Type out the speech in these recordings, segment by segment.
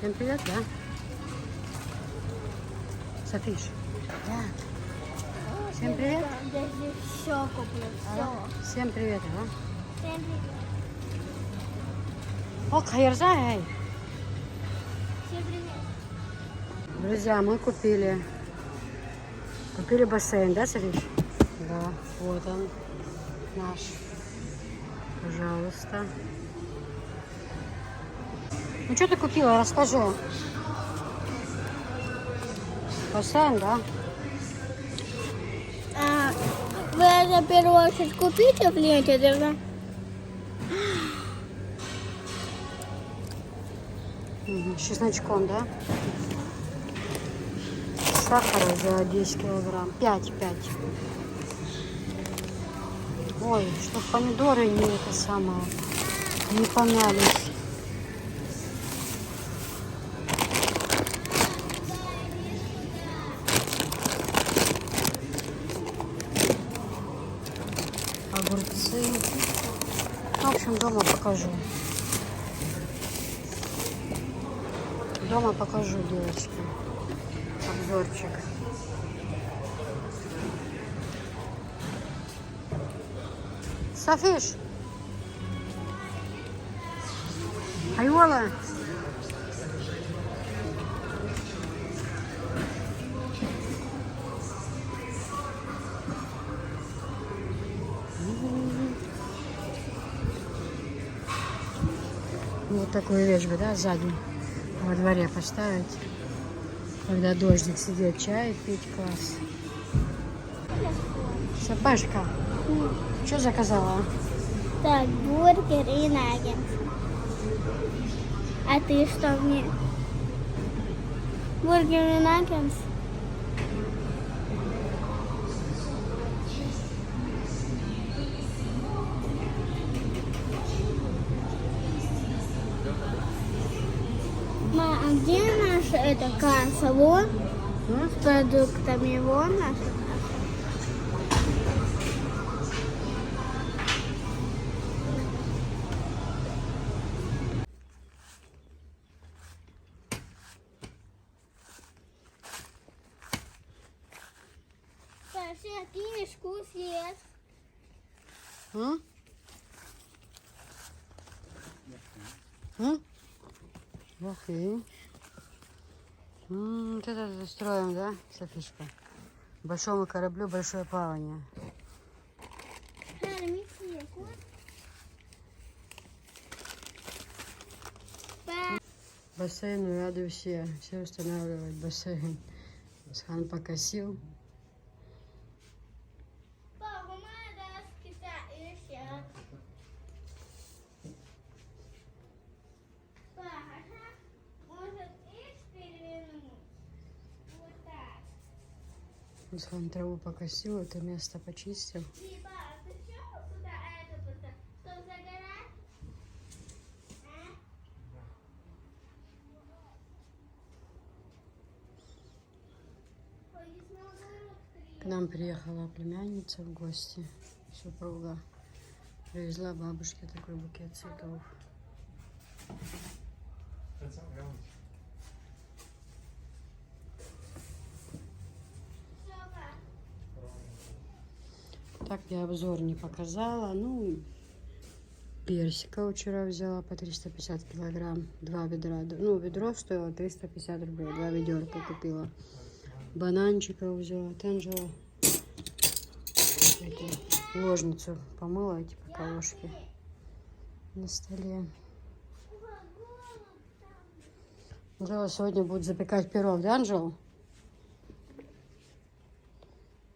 Всем привет, да? Софиш, да. Всем привет. Я здесь все куплю, все. Всем привет, да? Всем привет. О, хайрзай. Всем привет. Друзья, мы купили бассейн, да, Софиш? Да, вот он наш. Пожалуйста. Ну, что ты купила? Расскажи. Бассейн, да? Вы это в первую очередь купите в ленте, да? С чесночком, да? Сахара за 10 килограмм. 5. Ой, чтоб помидоры не это самое, не помялись. Огурцы. В общем, дома покажу. Дома покажу, девочки. Обзорчик. Софиш. Айола. Вот такую вещь бы, да, сзади во дворе поставить. Когда дождик, сидеть, чай пить, класс. Сапашка, что заказала? Так, бургер и наггетс. А ты что мне? Бургер и наггетс? Ма, а где наша эта касса? Вон с продуктами, вон наша касса. Саша, ты мешку съест. М? М? Окей. Вот это застроим, да, Софишка? Большому кораблю большое плавание. Бассейну рады все. Все устанавливают бассейн. Хан покосил. Хан траву покосил, это место почистил. К нам приехала племянница в гости, супруга. Привезла бабушке такой букет цветов. Так я обзор не показала. Ну, персика вчера взяла по 350 килограмм. 2 ведра. Ну, ведро стоило 350 рублей. 2 ведерка купила. Бананчика взяла. Танжела. Ложницу помыла, эти поколошки на столе. Анжела сегодня будет запекать пирог, да, Анжела?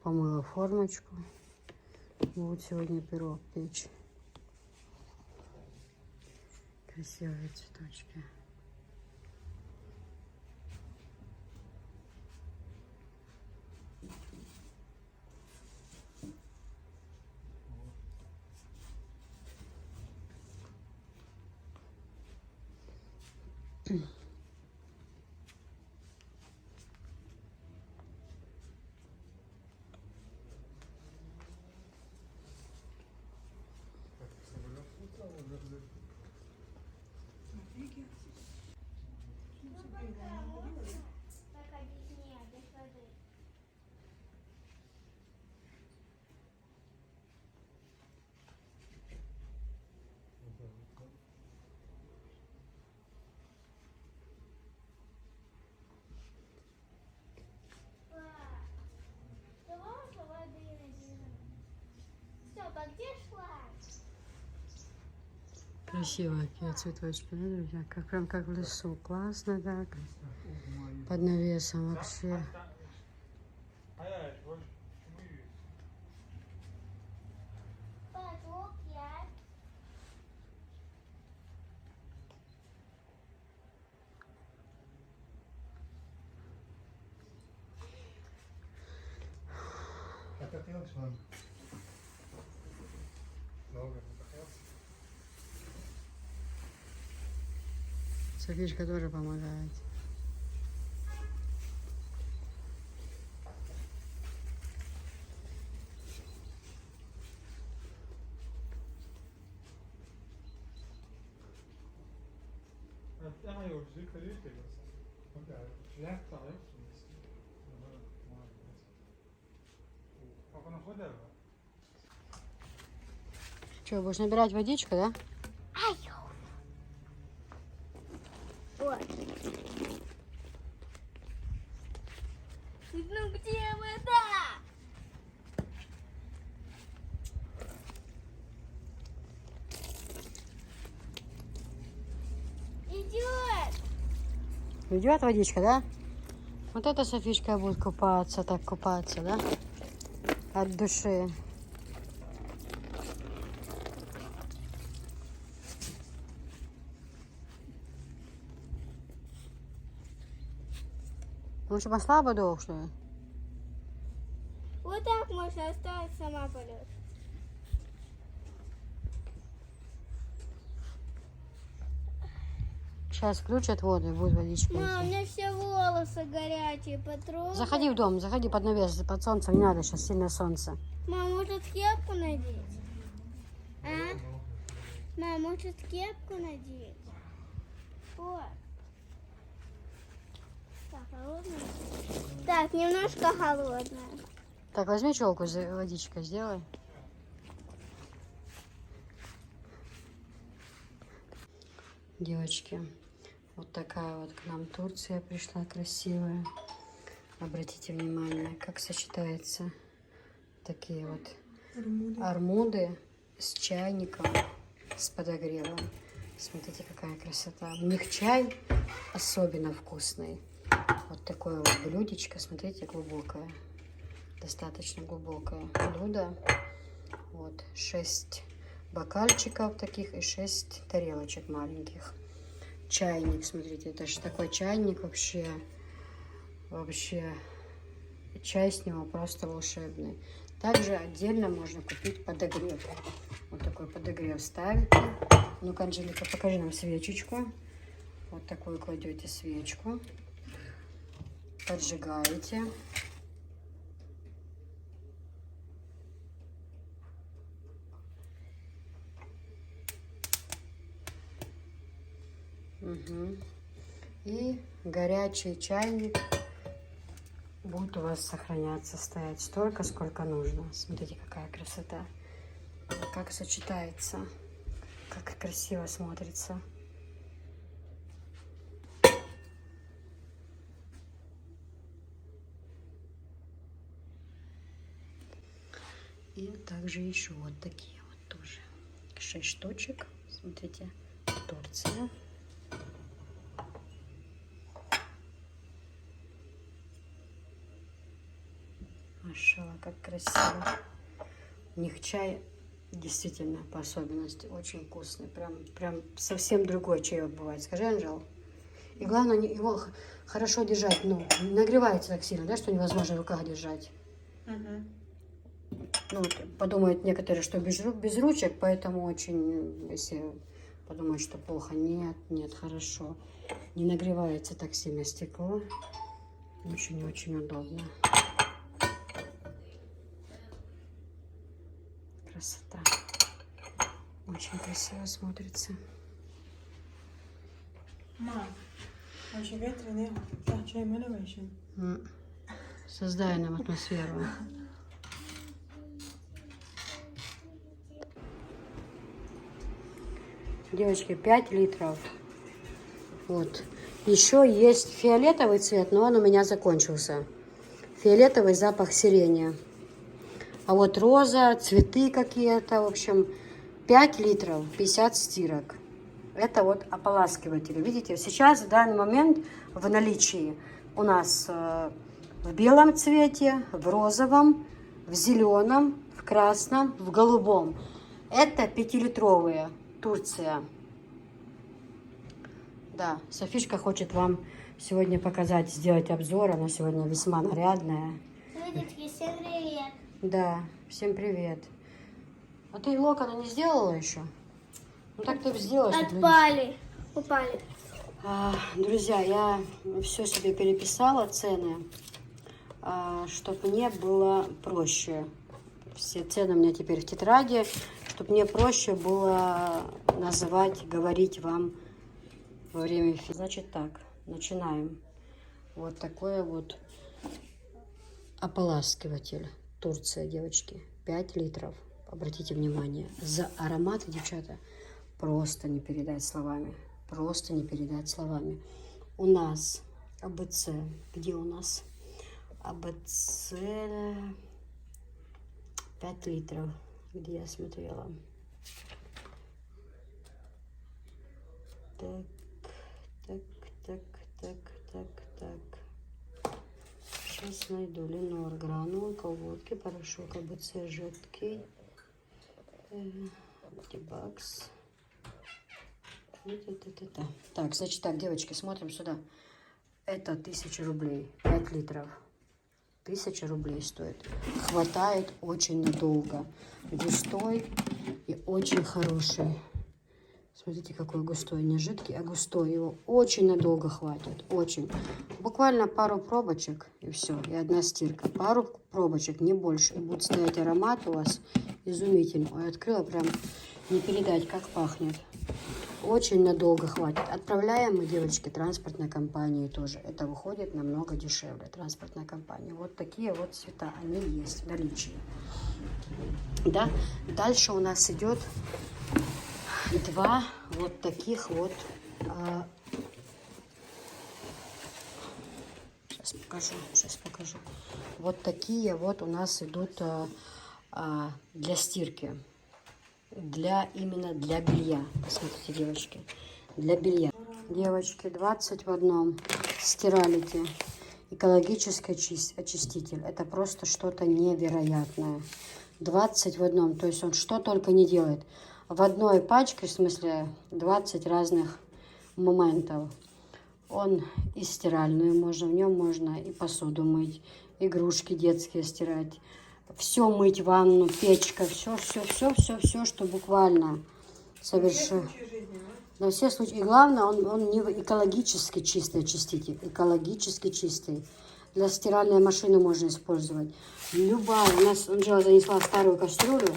Помыла формочку. Вот сегодня пирог печь. Красивые цветочки. Красивые какие цветочки, да, друзья? Как, прям как в лесу. Классно так. Под навесом вообще. Софишка тоже помогает. Что, будешь набирать водичку, да? Ай, вот. Ну где вода? Идет. Идет водичка, да? Вот эта Софишка будет купаться, так купаться, да? От души. Лучше послабо долг, что ли? Вот так можно оставить, сама полет. Сейчас включат воду и будет водичка. Мам, у идти. меня все волосы горячие, потрогай. Заходи в дом, заходи под навес, под солнцем, не надо сейчас сильное солнце. Мам, может кепку надеть? А? Мам, может кепку надеть? Вот. Так, холодная? Так, немножко холодная. Так, возьми челку с водичкой, сделай. Девочки, вот такая вот к нам Турция пришла красивая. Обратите внимание, как сочетаются такие вот армуды с чайником, с подогревом. Смотрите, какая красота. У них чай особенно вкусный. Вот такое вот блюдечко, смотрите, глубокое. Достаточно глубокое блюдо. Вот 6 бокальчиков таких и 6 тарелочек маленьких. Чайник, смотрите, это же такой чайник вообще чай с него просто волшебный. Также отдельно можно купить подогрев. Вот такой подогрев ставите. Ну-ка, Анжелика, покажи нам свечечку. Вот такую кладете свечку. Поджигаете. Угу. И горячий чайник будет у вас сохраняться, стоять столько, сколько нужно. Смотрите, какая красота. Как сочетается, как красиво смотрится. И также еще вот такие вот тоже. 6 штучек. Смотрите, Турция. Машалла, как красиво. У них чай действительно по особенности очень вкусный. Прям совсем другой чай бывает. Скажи, Анжел. И главное, его хорошо держать. Ну, не нагревается так сильно, да, что невозможно в руках держать. Ну, вот, подумают некоторые, что без ручек, поэтому очень, если подумают, что плохо. Нет, хорошо. Не нагревается так сильно стекло. Очень удобно. Красота. Очень красиво смотрится. Mom, when she gets in there, that chain renovation. Создай нам атмосферу. Девочки, 5 литров. Вот. Еще есть фиолетовый цвет, но он у меня закончился. Фиолетовый запах сирени. А вот роза, цветы какие-то, в общем, 5 литров, 50 стирок. Это вот ополаскиватели. Видите, сейчас в данный момент в наличии у нас в белом цвете, в розовом, в зеленом, в красном, в голубом. Это 5-литровые. Турция. Да, Софишка хочет вам сегодня показать, сделать обзор. Она сегодня весьма нарядная. Людочки, всем привет. Да, всем привет. А ты локоны не сделала еще? Ну так ты бы сделала. чтобы люди- Отпали. Упали. Друзья, я все себе переписала, цены, чтобы мне было проще. Все цены у меня теперь в тетради, чтобы мне проще было называть, говорить вам во время эфира. Значит так, начинаем. Вот такой вот ополаскиватель. Турция, девочки, 5 литров. Обратите внимание, за аромат, девчата, просто не передать словами. Просто не передать словами. У нас АБЦ. Где у нас? АБЦ 5 литров. Где я смотрела? Так, так, так, так, так, так. Сейчас найду. Ленор, гранулы, колготки, порошок АБЦ жидкий. Дебакс. Так, значит так, девочки, смотрим сюда. Это 1000 рублей, 5 литров. 1000 рублей стоит. Хватает очень надолго. Густой и очень хороший. Смотрите, какой густой. Не жидкий, а густой. Его очень надолго хватит. Очень. Буквально пару пробочек и все. И одна стирка. Пару пробочек, не больше. И будет стоять аромат у вас изумительный. Ой, открыла прям не передать, как пахнет. Очень надолго хватит. Отправляем мы, девочки, транспортной компании тоже. Это выходит намного дешевле. Транспортная компания. Вот такие вот цвета. Они есть в наличии. Да? Дальше у нас идет 2 вот таких вот. Сейчас покажу. Вот такие вот у нас идут для стирки. Именно для белья. Посмотрите, девочки. Для белья. Девочки, 20 в одном. Стиралити. Экологический очиститель. Это просто что-то невероятное. 20 в одном. То есть он что только не делает. В одной пачке, в смысле, 20 разных моментов. Он и стиральную можно, в нем можно и посуду мыть, игрушки детские стирать. Все мыть, ванну, печка, все, что буквально совершенно. На все случаи. И главное, он не экологически чистый очиститель, экологически чистый. Для стиральной машины можно использовать. Любая. У нас Анжела занесла старую кастрюлю.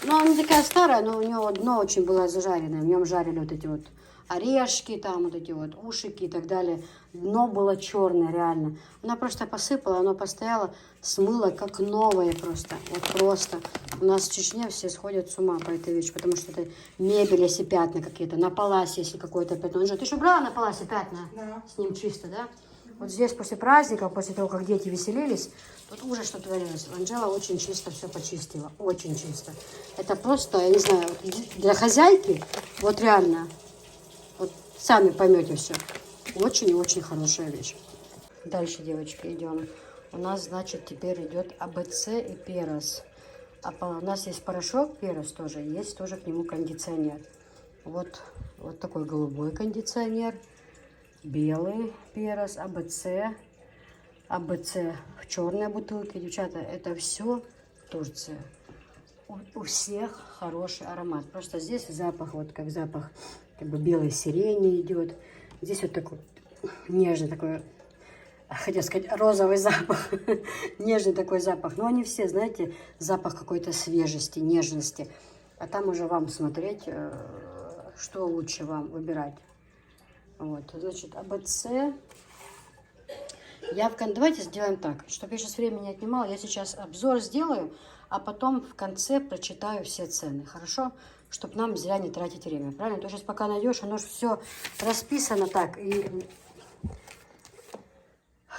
Ну, она не такая старая, но у нее дно очень было зажаренное. В нем жарили вот эти вот орешки, там вот эти вот ушики и так далее. Дно было черное, реально. Она просто посыпала, оно постояло, смыло, как новое просто. Вот просто. У нас в Чечне все сходят с ума по этой вещи, потому что это мебель, если пятна какие-то, на паласе, если какое-то пятно. Анжела, ты же брала на паласе пятна? Да. С ним чисто, да? Вот здесь после праздников, после того, как дети веселились, тут ужас, что творилось. Анжела очень чисто все почистила. Очень чисто. Это просто, я не знаю, для хозяйки, вот реально, вот сами поймете все. Очень и очень хорошая вещь. Дальше, девочки, идем. У нас, значит, теперь идет АБЦ и Перос. У нас есть порошок Перос тоже, есть тоже к нему кондиционер. Вот такой голубой кондиционер. Белый Перос, АБЦ в черной бутылке. Девчата, это все Турция. У всех хороший аромат. Просто здесь запах, вот как запах как бы белой сирени идет. Здесь вот такой нежный такой, хотел сказать, розовый запах. Нежный такой запах. Но они все, знаете, запах какой-то свежести, нежности. А там уже вам смотреть, что лучше вам выбирать. Вот, значит, АБЦ. Давайте сделаем так, чтобы я сейчас времени не отнимала. Я сейчас обзор сделаю, а потом в конце прочитаю все цены. Хорошо? Чтобы нам зря не тратить время. Правильно? То есть сейчас пока найдешь, оно же все расписано так. И...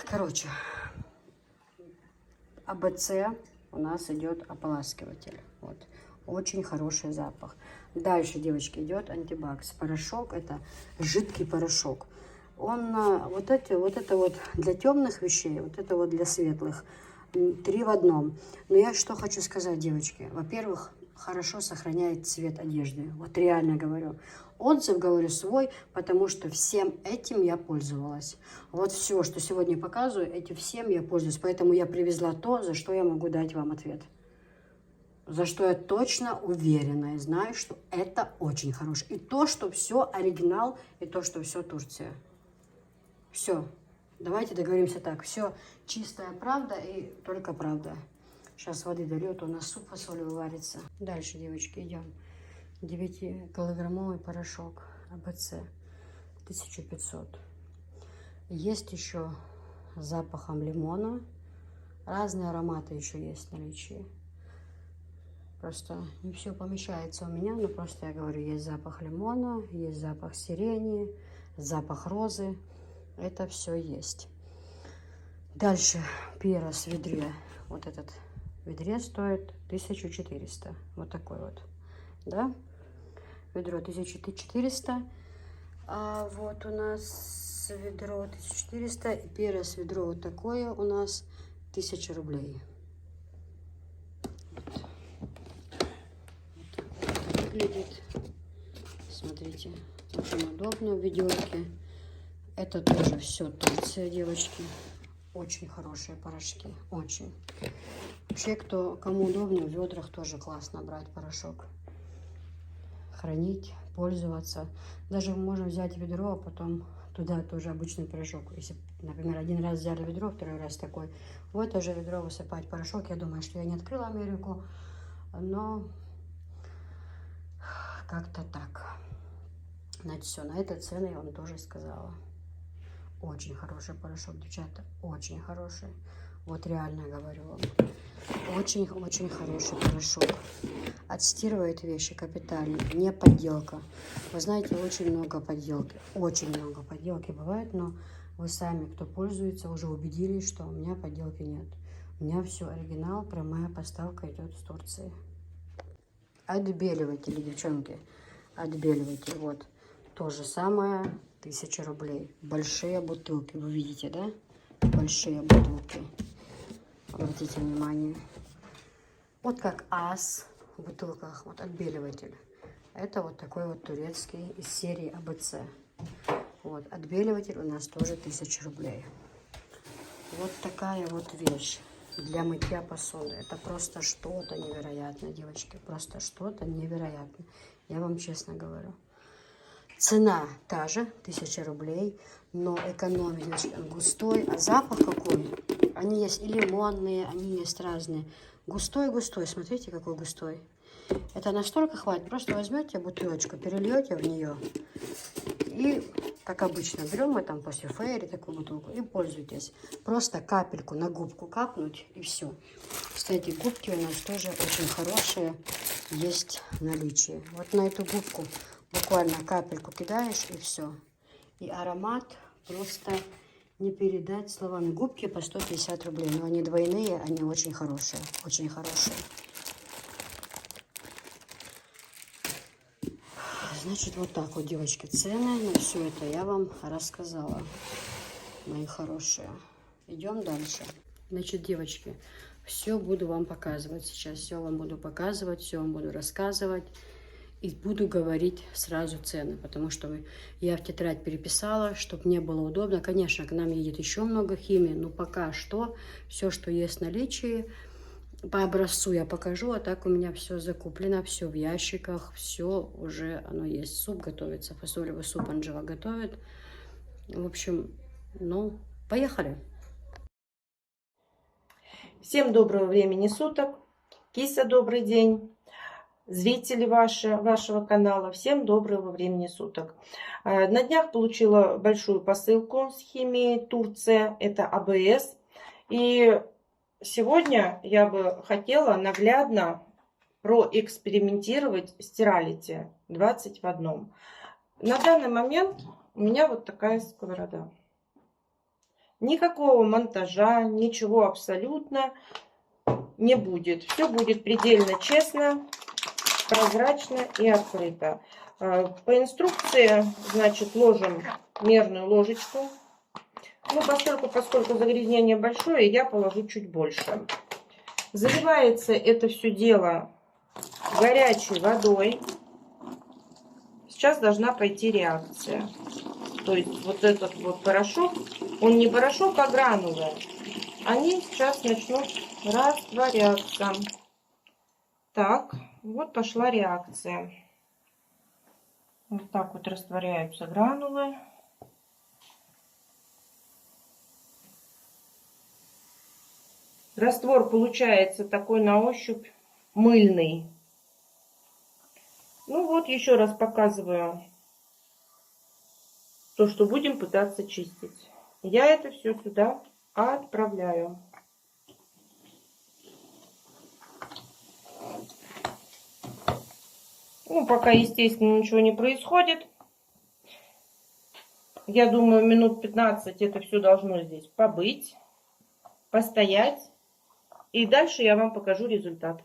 Короче, АБЦ у нас идет ополаскиватель. Вот. Очень хороший запах. Дальше, девочки, идет антибакс. Порошок, это жидкий порошок. Он вот это вот для темных вещей, вот это вот для светлых. 3 в одном. Но я что хочу сказать, девочки. Во-первых, хорошо сохраняет цвет одежды. Вот реально говорю. Отзыв, говорю, свой, потому что всем этим я пользовалась. Вот все, что сегодня показываю, этим всем я пользуюсь. Поэтому я привезла то, за что я могу дать вам ответ. За что я точно уверена и знаю, что это очень хорошо. И то, что все оригинал, и то, что все Турция. Все. Давайте договоримся так. Все чистая правда и только правда. Сейчас воды дольет, у нас суп фасолевый варится. Дальше, девочки, идем. 9-килограммовый порошок АБЦ 1500. Есть еще с запахом лимона. Разные ароматы еще есть в наличии. Просто не все помещается у меня, но просто я говорю, есть запах лимона, есть запах сирени, запах розы. Это все есть. Дальше перец в ведре. Вот этот ведре стоит 1400. Вот такой вот. Да? Ведро 1400. А вот у нас ведро 1400. И перец ведро вот такое у нас 1000 рублей. Вот выглядит. Смотрите. Очень удобно в ведерке. Это тоже все Турция, девочки. Очень хорошие порошки. Очень. Вообще, кому удобно, в ведрах тоже классно брать порошок. Хранить, пользоваться. Даже можно взять ведро, а потом туда тоже обычный порошок. Если, например, один раз взяли ведро, второй раз такой. В это же ведро высыпать порошок. Я думаю, что я не открыла Америку, но как-то так. Значит, все, на это цены я вам тоже сказала. Очень хороший порошок, девчата, очень хороший. Вот реально говорю вам. Очень-очень хороший порошок. Отстирывает вещи капитально, не подделка. Вы знаете, очень много подделки. Очень много подделки бывает, но вы сами, кто пользуется, уже убедились, что у меня подделки нет. У меня все оригинал, прямая поставка идет с Турции. Отбеливатели, девчонки. Отбеливатель, вот. То же самое, 1000 рублей. Большие бутылки, вы видите, да? Большие бутылки. Обратите внимание. Вот как ас в бутылках, вот отбеливатель. Это вот такой вот турецкий из серии АБЦ. Вот, отбеливатель у нас тоже 1000 рублей. Вот такая вот вещь для мытья посуды. Это просто что-то невероятное, девочки. Просто что-то невероятное. Я вам честно говорю. Цена та же, 1000 рублей, но экономия, значит, густой. А запах какой? Они есть и лимонные, они есть разные. Густой-густой, смотрите, какой густой. Это настолько хватит. Просто возьмете бутылочку, перельете в нее. И, как обычно, берем мы там после фейри такую бутылку и пользуйтесь. Просто капельку на губку капнуть и все. Кстати, губки у нас тоже очень хорошие есть в наличии. Вот на эту губку буквально капельку кидаешь и все. И аромат просто не передать словами. Губки по 150 рублей. Но они двойные, они очень хорошие. Очень хорошие. Значит, вот так вот, девочки, цены на все это я вам рассказала, мои хорошие. Идем дальше. Значит, девочки, все буду вам показывать сейчас. Все вам буду показывать, все вам буду рассказывать. И буду говорить сразу цены, потому что я в тетрадь переписала, чтобы мне было удобно. Конечно, к нам едет еще много химии, но пока что все, что есть в наличии, по образцу я покажу, а так у меня все закуплено, все в ящиках, все уже оно есть. Суп готовится, фасолевый суп Анжела готовит. В общем, ну, поехали. Всем доброго времени суток. Кися, добрый день. Зрители вашего канала, всем доброго времени суток. На днях получила большую посылку с химией Турция, это АБС. И сегодня я бы хотела наглядно проэкспериментировать стиралити 20 в одном. На данный момент у меня вот такая сковорода. Никакого монтажа, ничего абсолютно не будет. Все будет предельно честно. прозрачно и открыто. По инструкции, значит, ложим мерную ложечку. Ну, поскольку загрязнение большое, я положу чуть больше. Заливается это все дело горячей водой. Сейчас должна пойти реакция. То есть вот этот вот порошок, он не порошок, а гранулы. Они сейчас начнут растворяться. Так, вот пошла реакция. Вот так вот растворяются гранулы. Раствор получается такой на ощупь мыльный. Ну вот, еще раз показываю то, что будем пытаться чистить. Я это все сюда отправляю. Ну, пока, естественно, ничего не происходит. Я думаю, минут 15 это все должно здесь побыть, постоять. И дальше я вам покажу результат.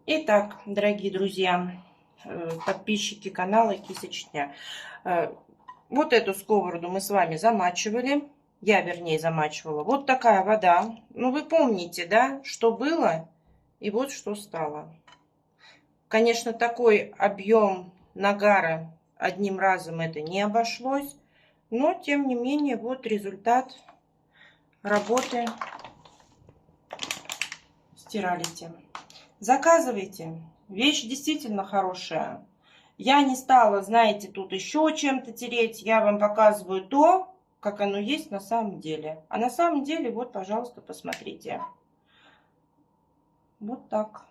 Итак, дорогие друзья, подписчики канала Кися Чечня. Вот эту сковороду мы с вами замачивали. Я, вернее, замачивала. Вот такая вода. Ну, вы помните, да, что было и вот что стало. Конечно, такой объем нагара одним разом это не обошлось. Но, тем не менее, вот результат работы стиралити. Заказывайте. Вещь действительно хорошая. Я не стала, знаете, тут еще чем-то тереть. Я вам показываю то, как оно есть на самом деле. А на самом деле, вот, пожалуйста, посмотрите. Вот так.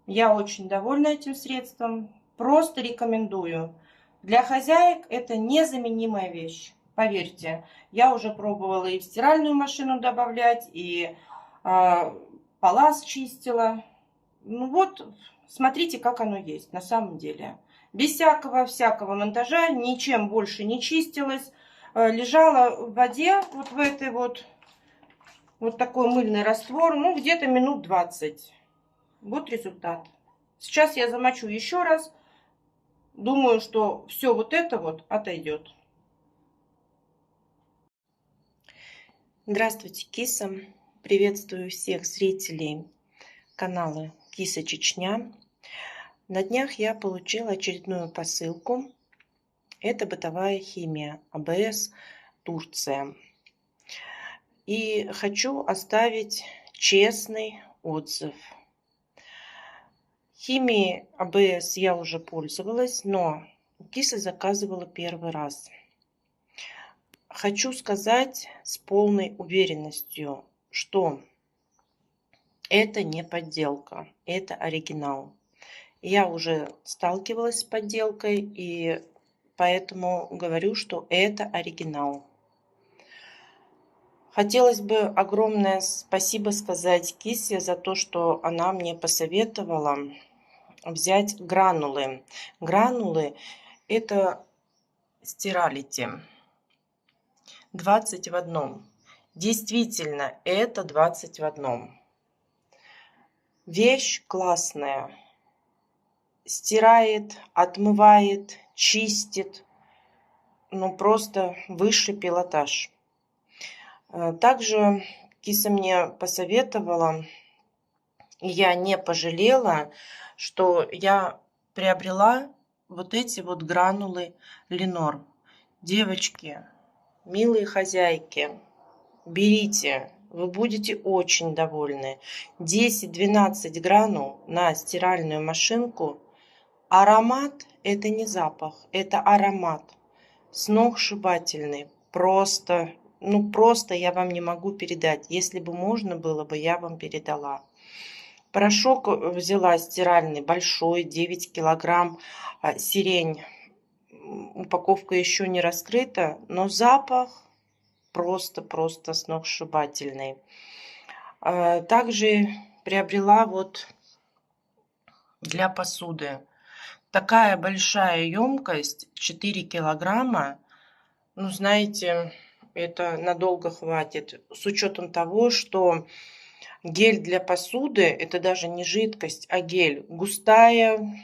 Я очень довольна этим средством. Просто рекомендую. Для хозяек это незаменимая вещь. Поверьте, я уже пробовала и в стиральную машину добавлять, и пола счистила. Ну вот, смотрите, как оно есть на самом деле. Без всякого монтажа, ничем больше не чистилась. Лежала в воде, вот в этой вот такой мыльный раствор, ну где-то минут 20. Вот результат. Сейчас я замочу еще раз. Думаю, что все вот это вот отойдет. Здравствуйте, киса. Приветствую всех зрителей канала Кися Чечня. На днях я получила очередную посылку. Это бытовая химия АБС Турция. И хочу оставить честный отзыв. Химией АБС я уже пользовалась, но киса заказывала первый раз. Хочу сказать с полной уверенностью, что это не подделка, это оригинал. Я уже сталкивалась с подделкой, и поэтому говорю, что это оригинал. Хотелось бы огромное спасибо сказать кисе за то, что она мне посоветовала взять гранулы. Гранулы это стиралити. 20 в одном. Действительно, это 20 в одном. Вещь классная. Стирает, отмывает, чистит. Ну, просто высший пилотаж. Также киса мне посоветовала, и я не пожалела, что я приобрела вот эти вот гранулы Ленор. Девочки, милые хозяйки, берите, вы будете очень довольны. 10-12 гранул на стиральную машинку. Аромат – это не запах, это аромат. Сногсшибательный. Просто я вам не могу передать. Если бы можно было бы, я вам передала. Порошок взяла стиральный большой, 9 килограмм, сирень. Упаковка еще не раскрыта, но запах просто сногсшибательный. Также приобрела вот для посуды. Такая большая емкость, 4 килограмма. Ну, знаете, это надолго хватит. С учетом того, что Гель для посуды, это даже не жидкость, а гель. Густая,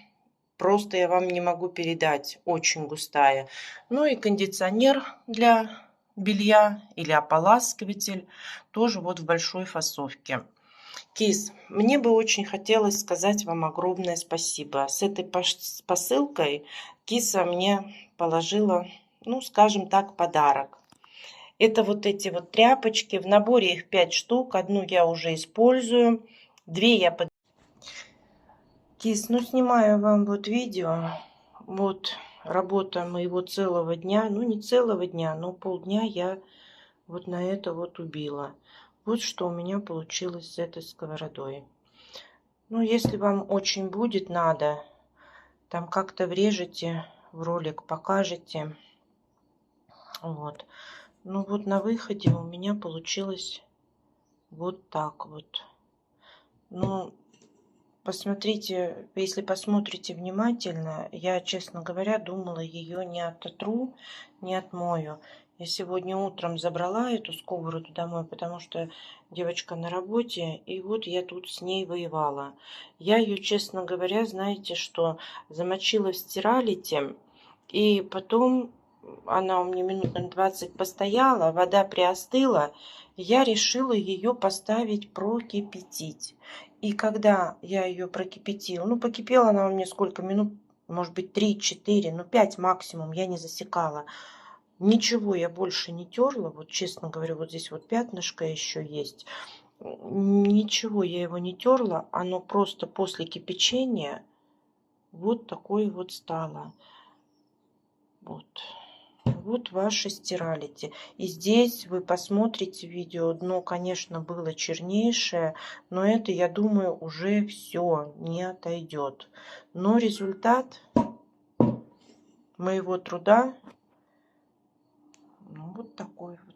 просто я вам не могу передать, очень густая. Ну и кондиционер для белья или ополаскиватель, тоже вот в большой фасовке. Кис, мне бы очень хотелось сказать вам огромное спасибо. С этой посылкой киса мне положила, ну, скажем так, подарок. Это вот эти вот тряпочки. В наборе их 5 штук. Одну я уже использую. 2 я под... Кис, ну, снимаю вам вот видео. Вот работа моего целого дня. Ну, не целого дня, но полдня я вот на это вот убила. Вот что у меня получилось с этой сковородой. Ну, если вам очень будет надо, там как-то врежете в ролик, покажете. Вот. Ну, вот на выходе у меня получилось вот так вот. Ну, посмотрите, если посмотрите внимательно, я, честно говоря, думала, ее не ототру, не отмою. Я сегодня утром забрала эту сковороду домой, потому что девочка на работе, и вот я тут с ней воевала. Я ее, честно говоря, знаете что, замочила в стиралите, и потом она у меня минут на 20 постояла, вода приостыла, я решила ее поставить прокипятить. И когда я ее прокипятила, ну, покипела она у меня сколько минут, может быть, 3-4, ну, 5 максимум, я не засекала. Ничего я больше не терла, вот честно говорю, вот здесь вот пятнышко еще есть. Ничего я его не терла, оно просто после кипячения вот такое вот стало. Вот. Вот ваши стиралити. И здесь вы посмотрите видео. Дно, конечно, было чернейшее, но это, я думаю, уже все не отойдет. Но результат моего труда, ну, вот такой вот.